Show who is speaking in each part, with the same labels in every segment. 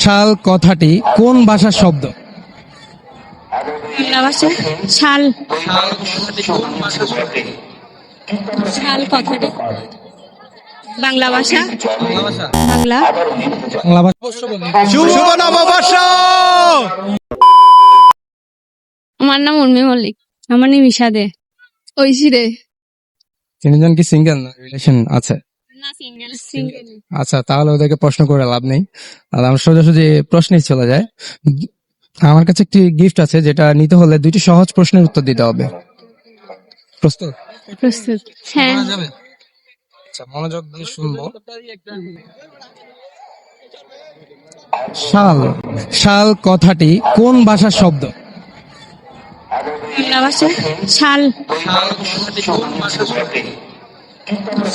Speaker 1: শাল কথাটি কোন ভাষার শব্দ?
Speaker 2: বাংলা ভাষা। শাল। শাল কথাটি বাংলা ভাষা। বাংলা।
Speaker 1: বাংলা ভাষা।
Speaker 3: শুভ নববর্ষ।
Speaker 2: আমার নাম উর্মি মল্লিক। আমার নাম ইশাদে। ঐশী রে।
Speaker 1: তিনজন কি সিঙ্গেল না রিলেশন আছে?
Speaker 2: না, সিঙ্গেল। সিঙ্গেল।
Speaker 1: আচ্ছা, তাহলে ওদেরকে প্রশ্ন করে লাভ নেই। আর আমরা সোজাসুজি প্রশ্নে চলে যায়। আমার কাছে একটি গিফট আছে, যেটা নিতে হলে দুইটি সহজ প্রশ্নের উত্তর দিতে হবে। প্রস্তুত?
Speaker 2: প্রস্তুত। হ্যাঁ।
Speaker 1: আচ্ছা, মনোযোগ দিয়ে শুনবো। শাল শাল কথাটি কোন ভাষার শব্দ?
Speaker 2: বাংলা ভাষা। শাল।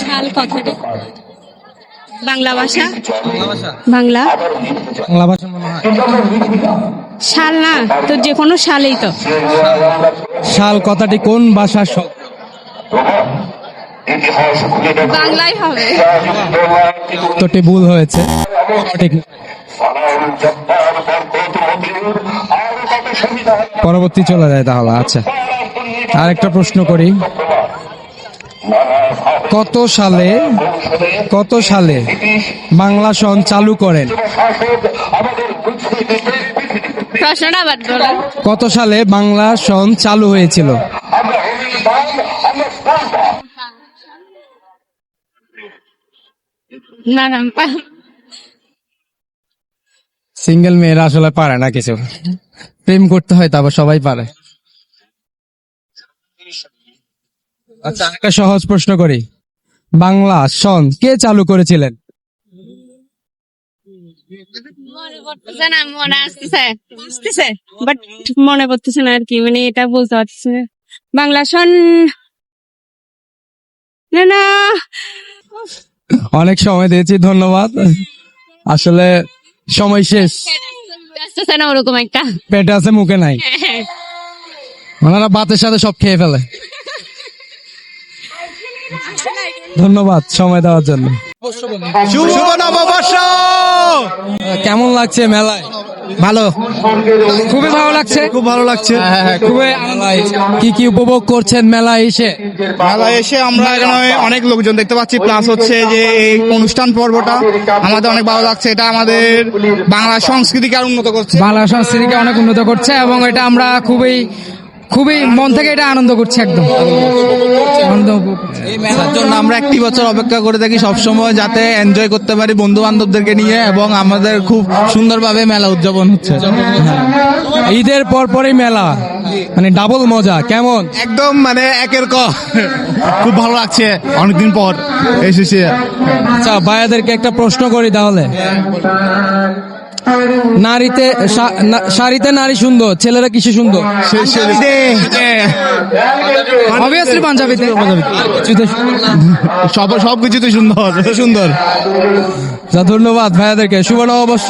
Speaker 2: শাল কথাটি বাংলা ভাষা। বাংলা।
Speaker 1: বাংলা ভাষা মনে হয়।
Speaker 2: শাল না তো, যে কোনো শালেই তো।
Speaker 1: শাল কথাটি কোন ভাষার শব্দ?
Speaker 2: বাংলাই হবে।
Speaker 1: উত্তরটি ভুল হয়েছে। ঠিক না। পরবর্তী চলে যায় তাহলে। আচ্ছা, আরেকটা প্রশ্ন করি। কত সালে বাংলা সন চালু করেন?
Speaker 2: প্রশ্নটা আবার বলেন।
Speaker 1: কত সালে বাংলা সন চালু হয়েছিল?
Speaker 2: না না,
Speaker 1: সিঙ্গেল মেয়েরা আসলে পারে না কিছু, প্রেম করতে হয়, তারপর সবাই পারে। আচ্ছা, একটা সহজ প্রশ্ন করি। বাংলা সন কে চালু করেছিলেন?
Speaker 2: মনে পড়তেছে না, মনে আসতেছে বাট মনে পড়তেছে না আর কি, মানে এটা বলতে পারছি না। বাংলা সন না না।
Speaker 1: অনেক সময় দিয়েছি, ধন্যবাদ। আসলে সময় শেষ।
Speaker 2: আসতেছে না ওরকম একটা।
Speaker 1: পেটে আছে, মুখে নাই। ওনারা ভাতের সাথে সব খেয়ে ফেলে। ধন্যবাদ সময় দেওয়ার জন্য।
Speaker 3: শুভ নববর্ষ।
Speaker 1: কেমন লাগছে মেলায়?
Speaker 3: ভালো,
Speaker 1: খুবই ভালো লাগছে।
Speaker 3: খুব ভালো লাগছে।
Speaker 1: খুবই কি কি উপভোগ করছেন মেলায় এসে?
Speaker 3: মেলায় এসে আমরা এখানে অনেক লোকজন দেখতে পাচ্ছি, প্লাস হচ্ছে যে এই অনুষ্ঠান পর্বটা আমাদের অনেক ভালো লাগছে। এটা আমাদের বাংলা সংস্কৃতিকে আর উন্নত করছে।
Speaker 1: বাংলা সংস্কৃতিকে অনেক উন্নত করছে এবং এটা আমরা খুবই মন থেকে এটা আনন্দ করছি, একদম আনন্দ।
Speaker 3: এই মেলার জন্য আমরা একটি বছর অপেক্ষা করে থাকি সবসময়, যাতে এনজয় করতে পারি বন্ধু বান্ধবদেরকে নিয়ে, এবং আমাদের খুব সুন্দরভাবে মেলা উদযাপন হচ্ছে।
Speaker 1: ঈদের পরপরই মেলা, মানে ডাবল মজা। কেমন?
Speaker 3: একদম মানে একের খুব ভালো লাগছে অনেকদিন পর এসেছি।
Speaker 1: আচ্ছা, ভাইয়াদেরকে একটা প্রশ্ন করি তাহলে। শাড়িতে নারী সুন্দর, ছেলেরা কিসে সুন্দর? অবভিয়াসলি পাঞ্জাবিতে।
Speaker 3: সবকিছুতে সুন্দর।
Speaker 1: ধন্যবাদ ভাইয়াদেরকে। শুভ নববর্ষ।